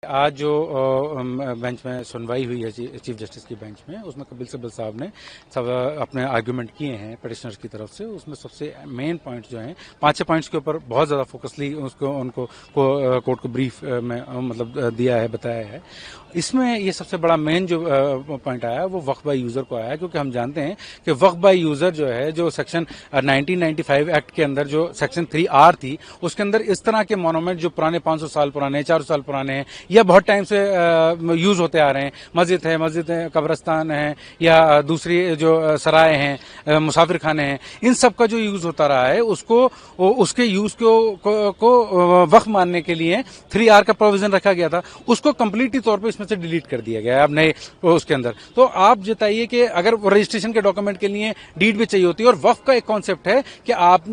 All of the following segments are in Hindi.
आज जो बेंच में सुनवाई हुई है चीफ जस्टिस की बेंच में, उसमें कपिल सिब्बल साहब ने सब अपने आर्ग्यूमेंट किए हैं पिटिशनर्स की तरफ से। उसमें सबसे मेन पॉइंट जो हैं, 5-6 पॉइंट्स के ऊपर बहुत ज़्यादा फोकसली उनको कोर्ट को ब्रीफ में मतलब दिया है, बताया है। इसमें ये सबसे बड़ा मेन जो पॉइंट आया वो वक्फ बाय यूजर को आया, क्योंकि हम जानते हैं कि वक्फ बाय यूजर जो है, जो सेक्शन 1995 एक्ट के अंदर जो सेक्शन 3R थी, उसके अंदर इस तरह के मोनूमेंट जो पुराने 500 साल पुराने, 400 साल पुराने हैं या बहुत टाइम से यूज होते आ रहे हैं, मस्जिद है, कब्रस्तान है या दूसरी जो सराय हैं, मुसाफिर खाने हैं, इन सब का जो यूज होता रहा है, उसको उसके यूज को वक्फ मानने के लिए 3R का प्रोविजन रखा गया था, उसको कंप्लीटली तौर पे इसमें से डिलीट कर दिया गया है अब नए उसके अंदर। तो आप बताइए कि अगर रजिस्ट्रेशन के डॉक्यूमेंट के लिए डीड भी चाहिए होती है, और वक्फ का एक कॉन्सेप्ट है कि आप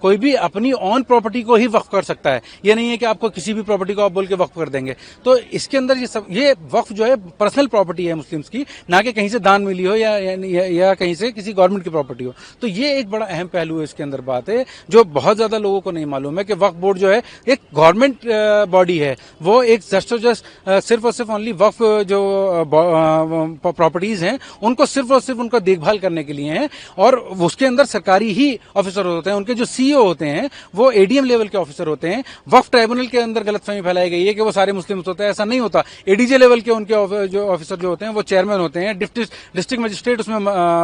कोई भी अपनी ऑन प्रॉपर्टी को ही वक्फ कर सकता है, ये नहीं है कि आपको किसी भी प्रॉपर्टी को आप बोल के वक्फ कर देंगे। तो इसके अंदर ये वक्फ जो है पर्सनल प्रॉपर्टी है मुस्लिम्स की, ना कि कहीं से दान मिली हो या कहीं से किसी गवर्नमेंट की प्रॉपर्टी हो। तो ये एक बड़ा अहम पहलू है इसके अंदर बात है, जो बहुत ज्यादा लोगों को नहीं मालूम है कि वक्फ बोर्ड जो है एक गवर्नमेंट बॉडी है, वो एक जस्ट सिर्फ और सिर्फ ओनली वक्फ जो प्रॉपर्टीज हैं उनको सिर्फ और सिर्फ उनका देखभाल करने के लिए है, और उसके अंदर सरकारी ही ऑफिसर होते हैं। उनके जो सीईओ होते हैं वो एडीएम लेवल के ऑफिसर होते हैं। वक्फ ट्राइब्यूनल के अंदर गलतफहमी फैलाई गई है कि वो सारे मुस्लिम होते हैं, ऐसा नहीं होता। एडीजे लेवल के उनके जो ऑफिसर जो होते हैं वो चेयरमैन होते हैं, डिस्ट्रिक्ट मजिस्ट्रेट उसमें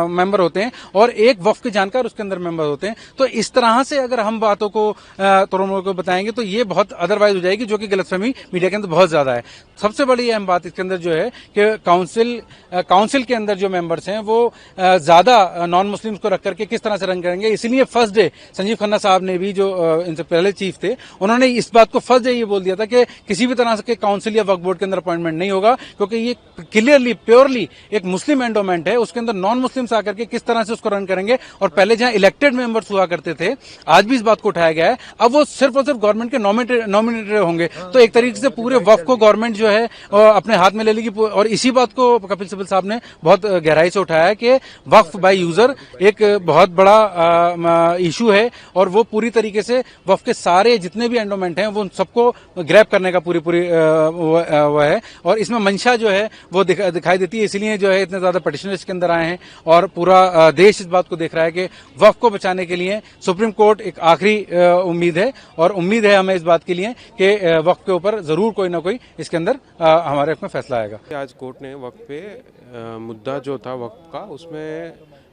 मेंबर होते हैं, और एक वक्फ के जानकार उसके अंदर मेंबर होते हैं। तो इस तरह से अगर हम बातों को तरुणों को बताएंगे तो ये बहुत अदरवाइज हो जाएगी, जो कि गलतफहमी मीडिया के अंदर बहुत ज्यादा है। सबसे बड़ी अहम बात इसके अंदर जो है कि काउंसिल के अंदर जो मेंबर्स हैं वो ज्यादा नॉन मुस्लिम्स को रख करके किस तरह से रन करेंगे। इसलिए फर्स्ट डे संजीव खन्ना साहब ने भी, जो इनसे पहले चीफ थे, उन्होंने इस बात को फर्स्ट डे ये बोल दिया था कि किसी भी तरह से काउंसिल या वक्फ बोर्ड के अंदर अपॉइंटमेंट नहीं होगा, क्योंकि ये क्लियरली प्योरली एक मुस्लिम एंडोमेंट है। उसके अंदर नॉन मुस्लिम्स आकर के किस तरह से उसको रन करेंगे, और पहले जहां इलेक्टेड मेंबर्स हुआ करते थे, आज भी इस बात को उठाया गया है, अब वो सिर्फ और सिर्फ गवर्नमेंट के नॉमिनेटेड होंगे। तो एक तरीके से पूरे वक्फ को गवर्नमेंट जो है अपने हाथ में ले लेगी, और इसी बात को कपिल सिब्बल साहब ने बहुत गहराई से उठाया कि वक्फ बाय यूजर एक बहुत बड़ा इशू है, और वो पूरी तरीके से वक्फ के सारे जितने भी एंडोमेंट हैं वो सबको ग्रैब करने का पूरी वो है, और इसमें मंशा जो है वो दिखाई देती है। इसलिए जो है इतने ज्यादा पिटिशनर इसके अंदर आए हैं, और पूरा देश इस बात को देख रहा है कि वक्फ को बचाने के लिए सुप्रीम कोर्ट एक आखिरी उम्मीद है, और उम्मीद है हमें इस बात के लिए कि वक्फ के ऊपर जरूर कोई ना कोई इसके अंदर हमारे में फैसला आएगा। आज कोर्ट ने वक्फ पे मुद्दा जो था वक्फ का, उसमें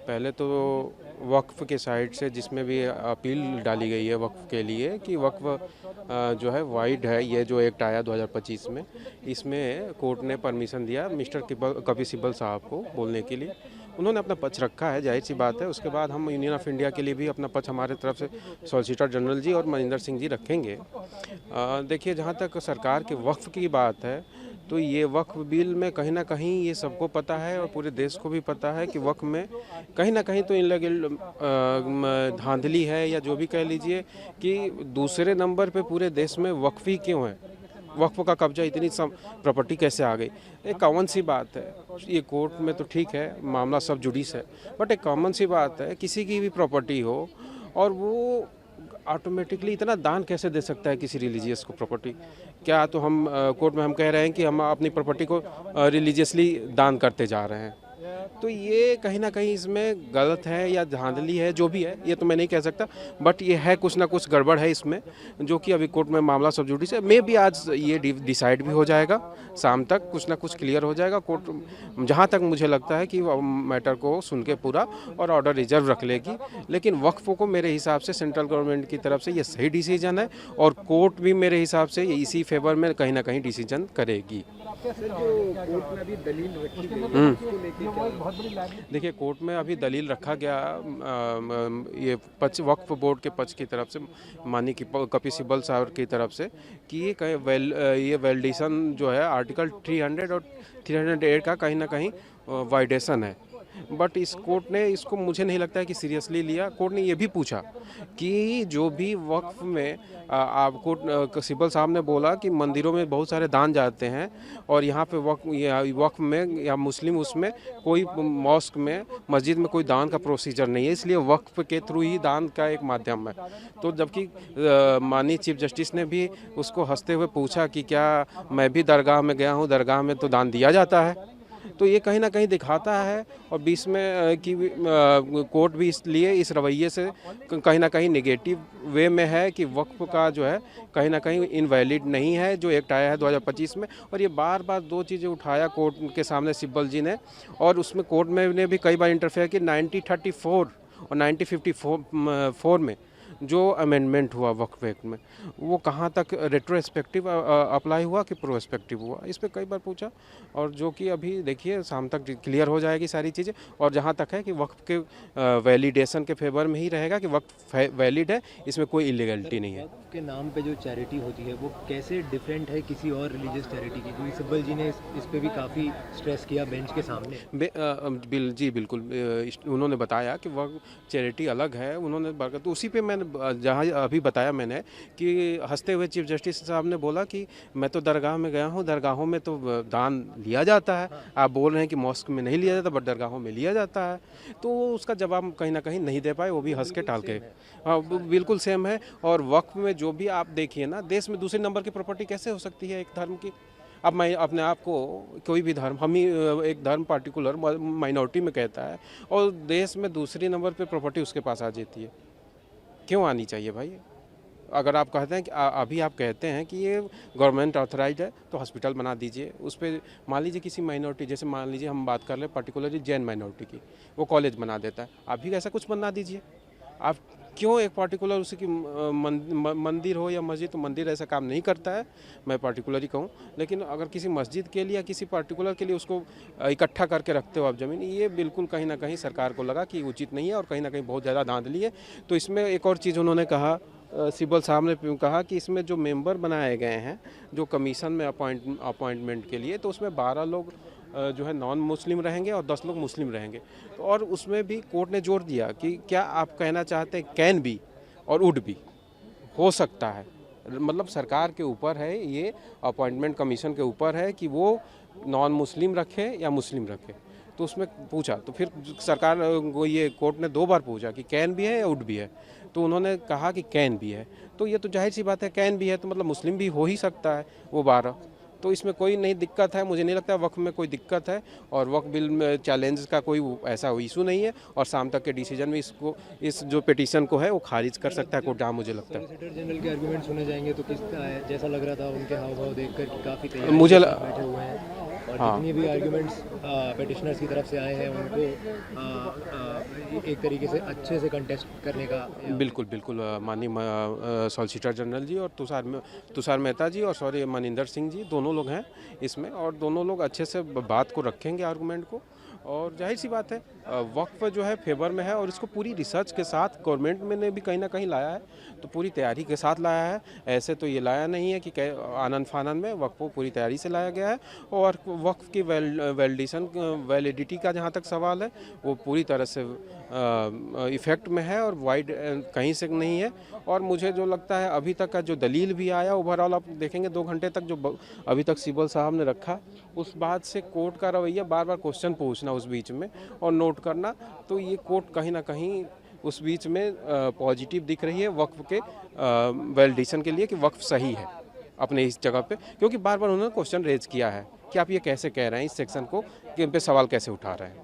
पहले तो वक्फ के साइड से जिसमें भी अपील डाली गई है वक्फ के लिए कि वक्फ जो है वाइड है, ये जो एक्ट आया 2025 में, इसमें कोर्ट ने परमिशन दिया मिस्टर कपिल सिब्बल साहब को बोलने के लिए। उन्होंने अपना पक्ष रखा है, जाहिर सी बात है। उसके बाद हम यूनियन ऑफ इंडिया के लिए भी अपना पक्ष हमारे तरफ से सॉलिसिटर जनरल जी और मनिंदर सिंह जी रखेंगे। देखिए, जहाँ तक सरकार के वक्फ की बात है, तो ये वक्फ बिल में कहीं ना कहीं ये सबको पता है और पूरे देश को भी पता है कि वक्फ में कहीं ना कहीं तो इन लगे धांधली है, या जो भी कह लीजिए, कि दूसरे नंबर पे पूरे देश में वक्फ ही क्यों है, वक्फ का कब्जा इतनी प्रॉपर्टी कैसे आ गई। एक कॉमन सी बात है, ये कोर्ट में तो ठीक है, मामला सब जुडिस है, बट एक कॉमन सी बात है, किसी की भी प्रॉपर्टी हो और वो ऑटोमेटिकली इतना दान कैसे दे सकता है किसी रिलीजियस को प्रॉपर्टी। क्या तो हम कोर्ट में हम कह रहे हैं कि हम अपनी प्रॉपर्टी को रिलीजियसली दान करते जा रहे हैं, तो ये कहीं ना कहीं इसमें गलत है या धांधली है, जो भी है, ये तो मैं नहीं कह सकता, बट ये है कुछ ना कुछ गड़बड़ है इसमें, जो कि अभी कोर्ट में मामला सब जुडिस है। मे भी आज ये डिसाइड भी हो जाएगा, शाम तक कुछ ना कुछ क्लियर हो जाएगा। कोर्ट जहाँ तक मुझे लगता है कि मैटर को सुन के पूरा और ऑर्डर रिजर्व रख लेगी, लेकिन वक्फ को मेरे हिसाब से सेंट्रल गवर्नमेंट की तरफ से ये सही डिसीजन है, और कोर्ट भी मेरे हिसाब से इसी फेवर में कहीं ना कहीं डिसीजन करेगी। देखिए, कोर्ट में अभी दलील रखा गया ये पक्ष वक्फ बोर्ड के पक्ष की तरफ से, माननीय कपिल सिब्बल साहब की तरफ से, कि ये वैलिडेशन जो है आर्टिकल 300 और 308 का कहीं ना कहीं वाइडेशन है। बट इस कोर्ट ने इसको मुझे नहीं लगता है कि सीरियसली लिया। कोर्ट ने ये भी पूछा कि जो भी वक्फ में आपको सिब्बल साहब ने बोला कि मंदिरों में बहुत सारे दान जाते हैं और यहाँ पे वक्फ में या मुस्लिम उसमें कोई मॉस्क में मस्जिद में कोई दान का प्रोसीजर नहीं है, इसलिए वक्फ के थ्रू ही दान का एक माध्यम है। तो जबकि माननीय चीफ जस्टिस ने भी उसको हंसते हुए पूछा कि क्या मैं भी दरगाह में गया हूँ, दरगाह में तो दान दिया जाता है। तो ये कहीं ना कहीं दिखाता है और बीच में कि कोर्ट भी इसलिए इस रवैये से कहीं ना कहीं नेगेटिव वे में है कि वक्फ का जो है कहीं ना कहीं इनवैलिड नहीं है जो एक्ट आया है 2025 में। और ये बार बार दो चीज़ें उठाया कोर्ट के सामने सिब्बल जी ने, और उसमें कोर्ट में ने भी कई बार इंटरफेयर की। 1934 और 1954 में जो अमेंडमेंट हुआ वक्फ एक्ट में, वो कहाँ तक रेट्रोस्पेक्टिव अप्लाई हुआ कि प्रोस्पेक्टिव हुआ, इस पर कई बार पूछा। और जो कि अभी देखिए शाम तक क्लियर हो जाएगी सारी चीज़ें। और जहाँ तक है कि वक्फ के वैलिडेशन के फेवर में ही रहेगा कि वक्फ वैलिड है, इसमें कोई इलीगलिटी नहीं है। वक्फ के नाम पे जो चैरिटी होती है वो कैसे डिफरेंट है किसी और रिलीजियस चैरिटी की, क्योंकि सिब्बल जी ने इस पे भी काफ़ी स्ट्रेस किया बेंच के सामने। जी बिल्कुल, उन्होंने बताया कि वह चैरिटी अलग है। उन्होंने तो उसी पे मैंने जहाँ अभी बताया मैंने कि हंसते हुए चीफ जस्टिस साहब ने बोला कि मैं तो दरगाह में गया हूँ, दरगाहों में तो दान लिया जाता है। आप बोल रहे हैं कि मॉस्क में नहीं लिया जाता, बट दरगाहों में लिया जाता है। तो उसका जवाब कहीं ना कहीं नहीं दे पाए, वो भी हंस के टाल के। हाँ बिल्कुल सेम है। और वक्फ में जो भी आप देखिए ना, देश में दूसरे नंबर की प्रॉपर्टी कैसे हो सकती है एक धर्म की। अब मैं अपने आप को कोई भी धर्म, हम ही एक धर्म पार्टिकुलर माइनॉरिटी में कहता है और देश में दूसरी नंबर पे प्रॉपर्टी उसके पास आ जाती है। क्यों आनी चाहिए भाई? अगर आप कहते हैं कि अभी आप कहते हैं कि ये गवर्नमेंट ऑथराइज्ड है तो हॉस्पिटल बना दीजिए उस पर। मान लीजिए किसी माइनॉरिटी, जैसे मान लीजिए हम बात कर रहे हैं पर्टिकुलरली जैन माइनॉरिटी की, वो कॉलेज बना देता है, आप भी ऐसा कुछ बना दीजिए। आप क्यों एक पार्टिकुलर उसी की मंदिर हो या मस्जिद, तो मंदिर ऐसा काम नहीं करता है, मैं पार्टिकुलरली कहूँ। लेकिन अगर किसी मस्जिद के लिए या किसी पार्टिकुलर के लिए उसको इकट्ठा करके रखते हो आप ज़मीन, ये बिल्कुल कहीं ना कहीं सरकार को लगा कि उचित नहीं है और कहीं ना कहीं बहुत ज़्यादा धांधली है। तो इसमें एक और चीज़ उन्होंने कहा, सिब्बल साहब ने कहा कि इसमें जो मेंबर बनाए गए हैं जो कमीशन में अपॉइंटमेंट के लिए, तो उसमें 12 लोग जो है नॉन मुस्लिम रहेंगे और 10 लोग मुस्लिम रहेंगे। तो और उसमें भी कोर्ट ने जोर दिया कि क्या आप कहना चाहते हैं कैन भी और वुड भी हो सकता है, मतलब सरकार के ऊपर है, ये अपॉइंटमेंट कमीशन के ऊपर है कि वो नॉन मुस्लिम रखे या मुस्लिम रखे। तो उसमें पूछा, तो फिर सरकार को ये कोर्ट ने 2 बार पूछा कि कैन भी है या वुड भी है, तो उन्होंने कहा कि कैन भी है। तो ये तो जाहिर सी बात है, कैन भी है तो मतलब मुस्लिम भी हो ही सकता है वो 12। तो इसमें कोई नहीं दिक्कत है, मुझे नहीं लगता वक्फ में कोई दिक्कत है। और वक्फ बिल में चैलेंज का कोई ऐसा इशू नहीं है और शाम तक के डिसीजन में इसको, इस जो पिटीशन को है वो खारिज कर सकता है कोर्ट, जहाँ मुझे लगता है। सॉलिसिटर जनरल के आर्गुमेंट सुने जाएंगे तो किस जैसा लग रहा था उनके हाव भाव देखकर कि काफ़ी तैयार मुझे बैठे हुए हैं और जितनी भी आर्गुमेंट्स पिटिशनर्स की तरफ से आए हैं उनको एक तरीके से अच्छे से कंटेस्ट करने का। बिल्कुल बिल्कुल, माननीय सॉलिसिटर जनरल जी और तुषार मेहता जी और मनिंदर सिंह जी, दोनों लोग हैं इसमें और दोनों लोग अच्छे से बात को रखेंगे, आर्गूमेंट को। और जाहिर सी बात है वक्फ जो है फेवर में है और इसको पूरी रिसर्च के साथ गवर्नमेंट में ने भी कहीं ना कहीं लाया है, तो पूरी तैयारी के साथ लाया है। ऐसे तो ये लाया नहीं है कि आनंद फानंद में, वक्फ को पूरी तैयारी से लाया गया है। और वक्फ की वैलिडिटी का जहाँ तक सवाल है वो पूरी तरह से इफेक्ट में है और वाइड कहीं से नहीं है। और मुझे जो लगता है अभी तक का जो दलील भी आया ओवरऑल आप देखेंगे 2 घंटे तक जो अभी तक सिब्बल साहब ने रखा, उस बात से कोर्ट का रवैया बार बार क्वेश्चन पूछना उस बीच में और नोट करना, तो ये कोर्ट कहीं ना कहीं उस बीच में पॉजिटिव दिख रही है वक्फ के वैलिडेशन के लिए कि वक्फ सही है अपने इस जगह पे। क्योंकि बार बार उन्होंने क्वेश्चन रेज किया है कि आप ये कैसे कह रहे हैं, इस सेक्शन को कि इन पे सवाल कैसे उठा रहे हैं।